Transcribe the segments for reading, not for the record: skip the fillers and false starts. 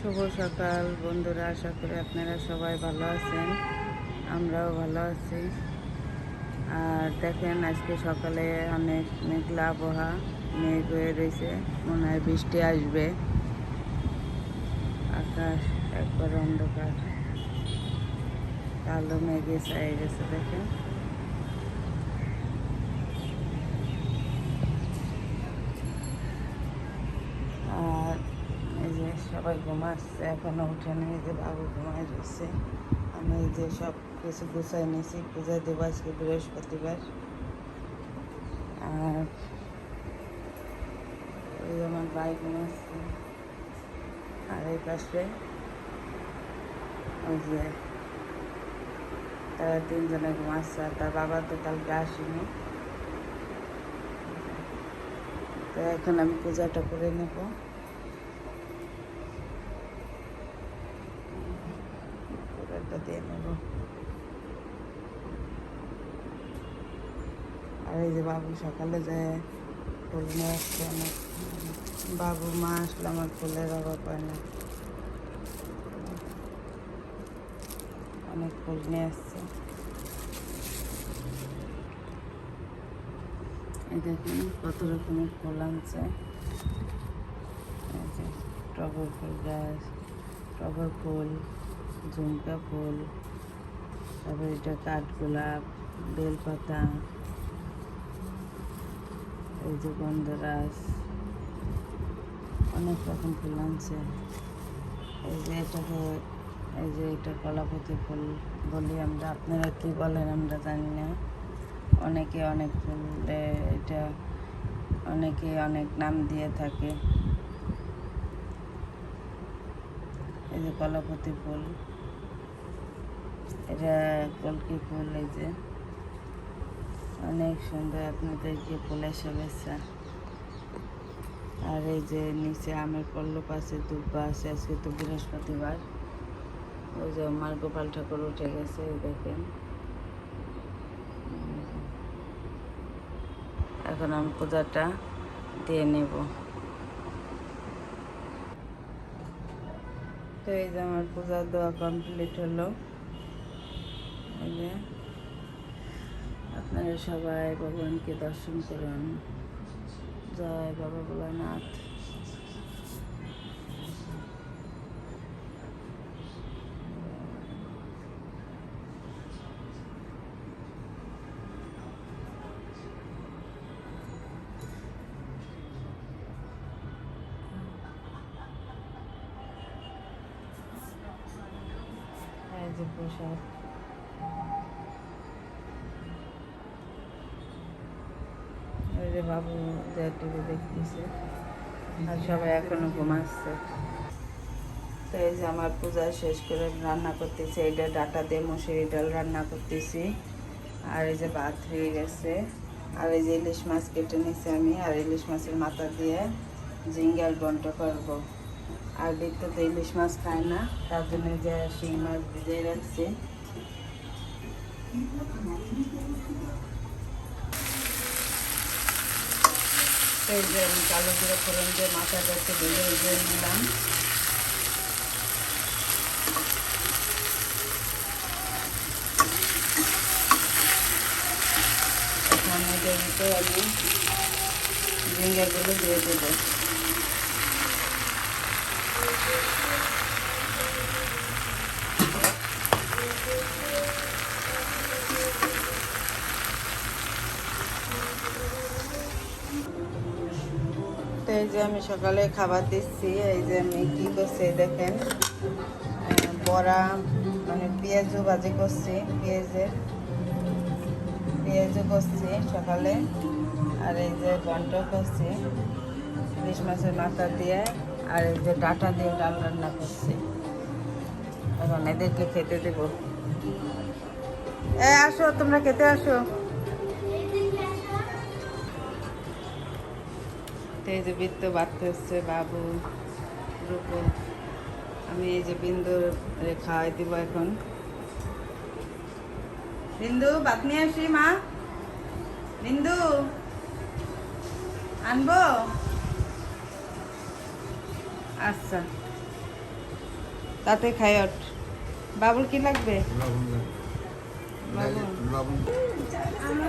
শুভ সকাল বন্ধুরা, আশা করি আপনারা সবাই ভালো আছেন। আমরাও ভালো আছি। আর দেখেন, আজকে সকালে অনেক মেঘলা আবহাওয়া, মেঘ হয়ে রয়েছে, মনে হয় বৃষ্টি আসবে। আকাশ একবার অন্ধকার, কালো মেঘে ছায়ে গেছে। দেখেন, আর এই যে সবাই ঘুমাচ্ছে, এখনো উঠেনি। এই যে বাবু ঘুমায় রয়েছে। আমি এই যে সব কিছু গুছাই নিয়েছি, পূজা দেবো আজকে বৃহস্পতিবার। আর ওই আমার ভাই ঘুমাচ্ছে, আর এই পাশে ওই যে তারা তিনজনে ঘুমাচ্ছে। আর তার বাবা তো কালকে আসেনি। তো এখন আমি পূজাটা করে নেব। পূজাটা দিয়ে নেব। আর এই যে বাবু সকালে যায় ফুল নিয়ে আসছে অনেক। বাবু মা আসলে আমার ফুলের অভাব হয় না, অনেক ফুল নিয়ে আসছে। এই দেখুন কত রকমের ফুল আনছে। এই যে টগর ফুল গাছ, টগর ফুল, ঝুমকা ফুল, তারপরে এটা কাঠগোলাপ, বেলপাতা, এই যে গন্ধরাজ, অনেক রকম ফুল আনছে। এই যে এটাকে, এই যে এটা কলাপতি ফুল বলি আমরা, আপনারা কি বলেন আমরা জানি না। অনেকে অনেক ফুলে, এটা অনেকে অনেক নাম দিয়ে থাকে। এই যে কলাপতি ফুল, এটা কলকি ফুল। এই যে অনেক সুন্দর, আপনাদেরকে ফুলের শুভেচ্ছা। আর এই যে নিচে আমের পল্লব আছে, দুব্বা আছে। আজকে তো বৃহস্পতিবার। ওই যে আমার গোপাল ঠাকুর উঠে গেছে, দেখেন। এখন আমি পূজাটা দিয়ে নেব। তো এই যে আমার পূজা দেওয়া কমপ্লিট হলো। এই যে আপনারা সবাই ভগবানকে দর্শন করুন। জয় বাবা ভোলানাথ। এই যে প্রসাদ, ওই যে বাবু যে টিভি দেখতেছে, আর সবাই এখনো ঘুমাচ্ছে। তো এই যে আমার পূজা শেষ করে রান্না করতেছি। এইটা ডাটা দিয়ে মুসুরি ডাল রান্না করতেছি। আর এই যে ভাত হয়ে গেছে। আর এই যে ইলিশ মাছ কেটে নিছি আমি, আর ইলিশ মাছের মাথা দিয়ে ঝিঙ্গার ঘন্ট করবো। আর দেখতে তো ইলিশ মাছ খায় না, তার জন্য যে শিং মাছ ভিজিয়ে রাখছি। এই যে আমি কালো জিরা ফোড়ন দিয়ে মাথাটা একটু ভেজে নিলাম। এখন এটার ভিতরে আমি ঝিঙ্গাগুলো দিয়ে দেবো। তো এই যে আমি সকালে খাবার দিচ্ছি। এই যে আমি কী করছি দেখেন, বড়া মানে পেঁয়াজও ভাজি করছি, পেঁয়াজও করছি সকালে। আর এই যে ঘন্ট করছি ইলিশ মাছের মাথা দিয়ে। আর এই যে ডাঁটা দিয়ে ডাল রান্না করছি। এখন এদেরকে খেতে দেবো। আসো, তোমরা খেতে আসো। এই যে বৃত্ত বাড়তে হচ্ছে, বাবু, রূপু। আমি এই যে বিন্দু খাওয়াই দিব এখন। বিন্দু, ভাত নিয়ে আসি মা। বিন্দু আনবো? আচ্ছা, তাতে খাই ওঠ। বাবুর কি লাগবে? বাবু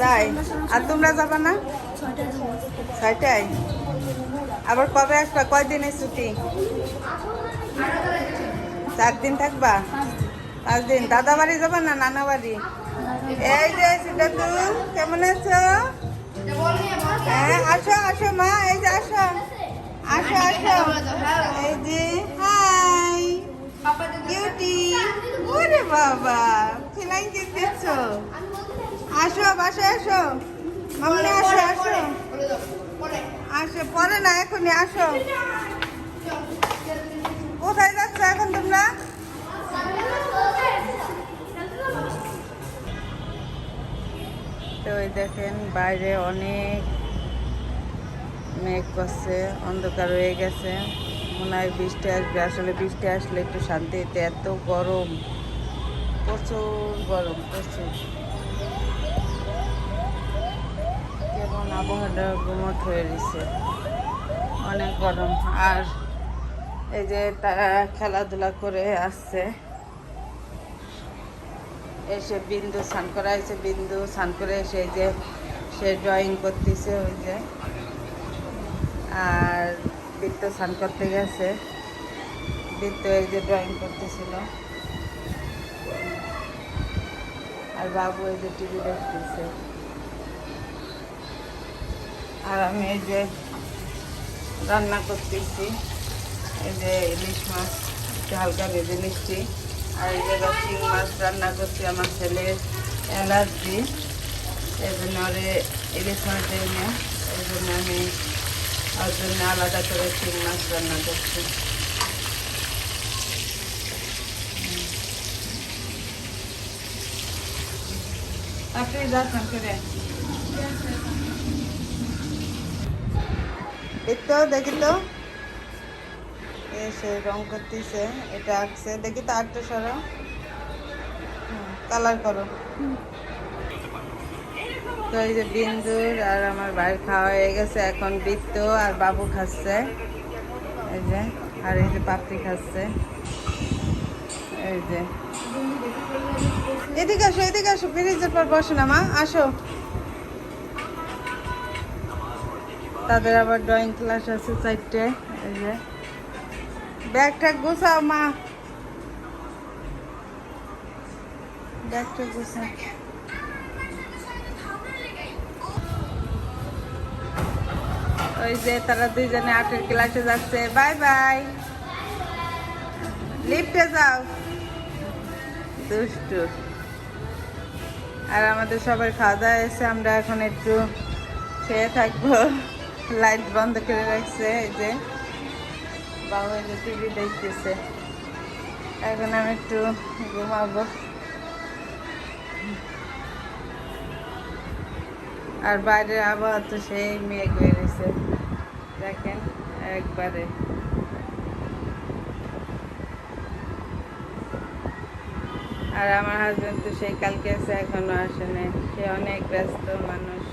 তাই? আর তোমরা যাবা না? 6টায়? আবার কবে আসবা? কয়দিনের ছুটি? 4 দিন থাকবা? 5 দিন। দাদা বাড়ি যাবা না নানা বাড়ি? এই যে সিদ্ধার্থ, কেমন আছো? হ্যাঁ, আসো আসো মা, এই যে আসো আসো আসো। এই যে হাই কিউটি। ওরে বাবা, ফিলাইং কিস দিচ্ছো। আসো বাসায় আসো মামনি, আসো আসো আসো। পরে না, এখনই আসো। কোথায় যাচ্ছ এখন তোমরা? তো ওই দেখেন বাইরে অনেক মেঘ করছে, অন্ধকার হয়ে গেছে, মনে হয় বৃষ্টি আসবে। আসলে বৃষ্টি আসলে একটু শান্তি হইতে, এত গরম, প্রচুর গরম, প্রচুর। কেমন আবহাওয়াটা গুমট হয়ে গেছে, অনেক গরম। আর এই যে তারা খেলাধুলা করে আসছে, এসে বিন্দু স্নান করা হয়েছে, বিন্দু স্নান করে এসে যে সে ড্রয়িং করতেছে ওই যে। আর বৃত্ত স্নান করতে গেছে, বৃত্ত এই যে ড্রয়িং করতেছিল। আর বাবু এই যে টিভি দেখতেছে। আর আমি এই যে রান্না করতেছি, এই যে ইলিশ মাছ একটু হালকা ভেজে নিচ্ছি। আর এই যে শিং মাছ রান্না করছি, আমার ছেলের অ্যালার্জি, এই জন্য ওরে ইলিশ মাছ দিই না, এই জন্য আমি ওর জন্য আলাদা করে শিং মাছ রান্না করছি। আপনি যাচ্ছেন করে এই তো দেখি তো, সে রং করতেছে, এটা আঁকছে, দেখি তো আর্টটা সরো, কালার করো। তো এই যে বিন্দুর আর আমার ভাইয়ের খাওয়া হয়ে গেছে, এখন বৃত্ত আর বাবু খাচ্ছে, এই যে। আর এই যে পাপড়ি খাচ্ছে, এই যে। এদিকে আসো, এদিকে আসো, ফ্রিজের পর বসো না মা, আসো। তাদের আবার ড্রয়িং ক্লাস আছে 4টে, এই যে। ব্যাগটা গুছাও মা, ব্যাগটা গুছাও। ওই যে তারা দুইজনে আর্টের ক্লাসে যাচ্ছে, বাই বাই, লিফটে যাও, দুষ্টু। আর আমাদের সবার খাওয়া দাওয়া এসে আমরা এখন একটু খেয়ে থাকবো, লাইট বন্ধ করে রাখছে, এই যে বাবা এই যে টিভি দেখতেছে। এখন আমি একটু ঘুমাবো। আর বাইরের আবহাওয়া তো সেই মেঘ হয়ে গেছে, দেখেন একবারে। আর আমার হাজবেন্ড তো সেই কালকে এসে এখনো আসে নাই, সে অনেক ব্যস্ত মানুষ।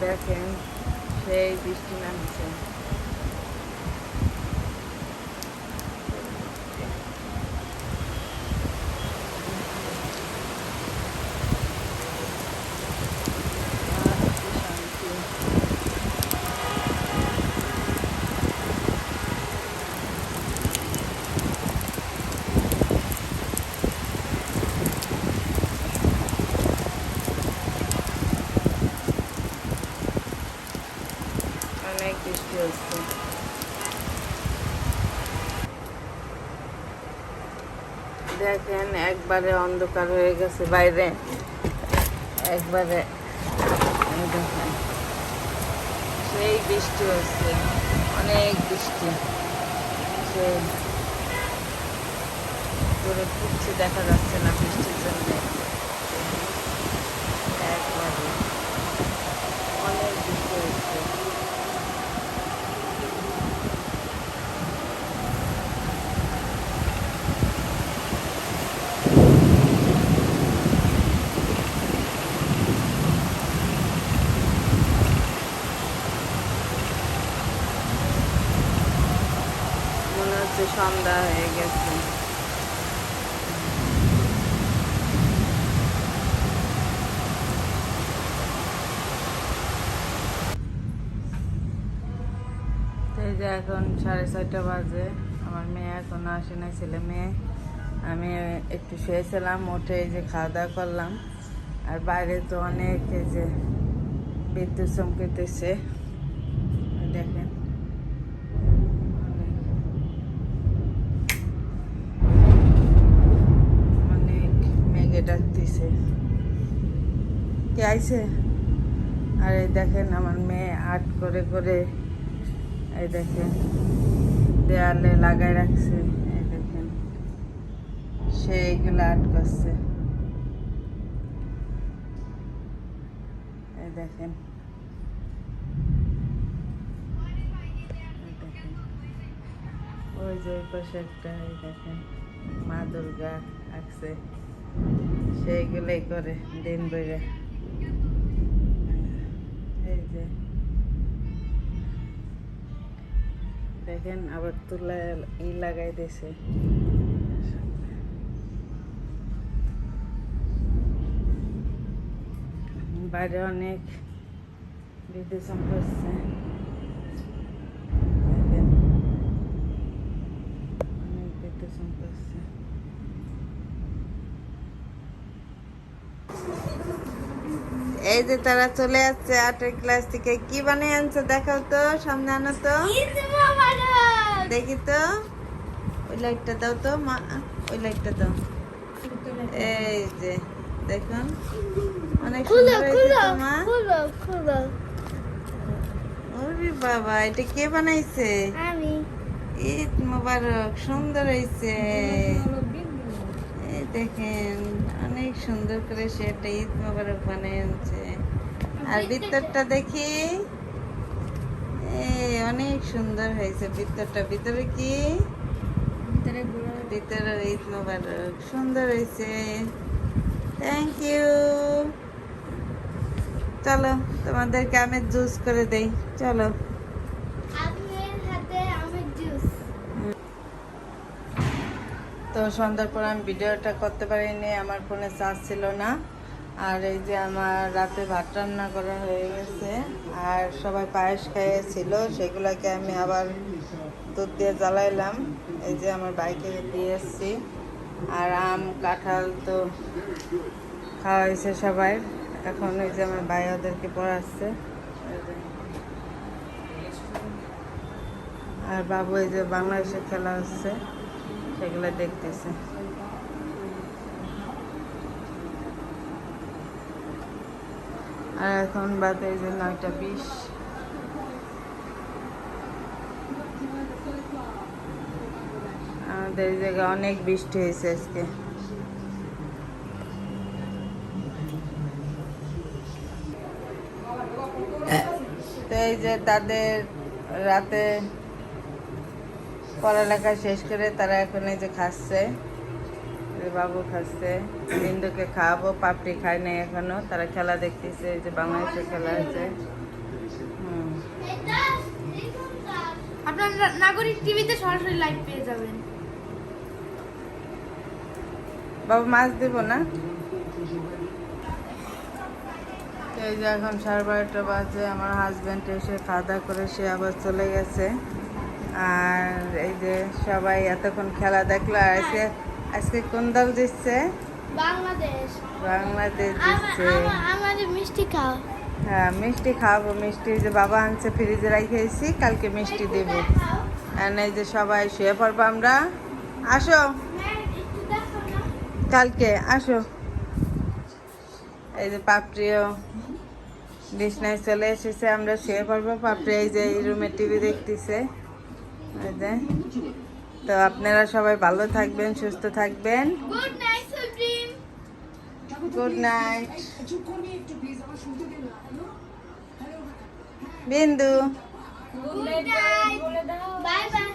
দেখেন সেই বৃষ্টি নামছে। অনেক বৃষ্টি হচ্ছে। দেখেন একবারে অন্ধকার হয়ে গেছে বাইরে, একবারে। দেখেন সেই বৃষ্টি হচ্ছে, অনেক বৃষ্টি, সেই করে কিচ্ছু দেখা যাচ্ছে না বৃষ্টির জন্য, একবারে অনেক বৃষ্টি হচ্ছে। হচ্ছে সন্ধ্যা হয়ে গেছে। এই যে এখন 6:30 বাজে, আমার মেয়ে এখনো আসে নাই, ছেলে মেয়ে। আমি একটু শুয়েছিলাম, উঠে এই যে খাওয়া দাওয়া করলাম। আর বাইরে তো অনেক এই যে বিদ্যুৎ চমকেতেছে, দেখেন অনেক মেঘে ডাকতেছে। কে আইছে? আর এই দেখেন আমার মেয়ে আর্ট করে করে এই দেখেন দেয়ালে লাগাই রাখছে। এই দেখেন সে এইগুলো আর্ট করছে। এই দেখেন, ওই যে ওই পাশে একটা, এই দেখেন মা দুর্গা আঁকছে, সেইগুলোই করে দিন বেড়ে। এই যে দেখেন আবার তুলা লাগাই দিয়েছে। বাইরে অনেক বিদ্যুৎ চমকাচ্ছে, দেখেন অনেক বিদ্যুৎ চমকাচ্ছে। এই যে তারা চলে যাচ্ছে আর্টের ক্লাস থেকে। কি বানিয়ে আনছে দেখাও তো, সামনে আনো তো দেখি তো। ওই লাইটটা দাও তো মা, ওই লাইটটা দাও। এই যে দেখুন অনেক সুন্দর হয়েছে তো মা। ওরে বাবা, এটা কে বানাইছে? আমি। ঈদ মোবারক, সুন্দর হয়েছে। এই দেখেন অনেক সুন্দর করে সে একটা ঈদ মোবারক বানিয়ে আনছে। আর ভিতরটা দেখি, অনেক সুন্দর হয়েছে ভিতরটা। ভিতরে কি? ভিতরে ঈদ মোবারক, সুন্দর হয়েছে। Thank you. চলো তোমাদেরকে আমের জুস করে দেই, চলো। তো সন্ধ্যার পর আমি ভিডিওটা করতে পারিনি, আমার ফোনে চার্জ ছিল না। আর এই যে আমার রাতে ভাত রান্না করা হয়ে গেছে, আর সবাই পায়েস খাইয়েছিল, সেগুলোকে আমি আবার দুধ দিয়ে জ্বালাইলাম। এই যে আমার বাইকে দিয়ে এসছি। আর আম কাঁঠাল তো খাওয়া হয়েছে সবাই। এখন এই যে আমার ভাই ওদেরকে পড়াচ্ছে, আর বাবু এই যে বাংলাদেশে খেলা হচ্ছে সেগুলো দেখতেছে। আর এখন বাদে এই যে 9:20। আমাদের এই জায়গায় অনেক বৃষ্টি হয়েছে আজকে। তো এই যে তাদের রাতে পড়ালেখা শেষ করে তারা এখন এই যে খাচ্ছে, বাবু খাচ্ছে, বিন্দুকে খাওয়াবো, পাপড়ি খায় নাই এখনো, তারা খেলা দেখতেছে। এই যে বাংলাদেশে খেলা আছে। আপনার নাগরিক টিভিতে সরাসরি লাইভ পেয়ে যাবেন। বাবু মাছ দিব না। এই যে এখন 12:30 বাজে, আমার হাজব্যান্ড এসে খাওয়া দাওয়া করে সে আবার চলে গেছে। আর এই যে সবাই এতক্ষণ খেলা দেখলো। আর আজকে কোন দল দিচ্ছে? বাংলাদেশ। বাংলাদেশ দিচ্ছে। আমাদের মিষ্টি খাও। হ্যাঁ মিষ্টি খাওয়াবো, মিষ্টি যে বাবা আনছে ফ্রিজে রাখেছি, কালকে মিষ্টি দেব। আর এই যে সবাই শুয়ে পড়বো আমরা। আসো কালকে, আসো। এই যে পাপড়িও বিছনায় চলে এসেছে, আমরা শুয়ে পড়বো। পাপড়ি এই যে এই রুমে টিভি দেখতেছে। এই যে তো আপনারা সবাই ভালো থাকবেন, সুস্থ থাকবেন। Good night Supreme. Good night Bindu. Good night. Bye by.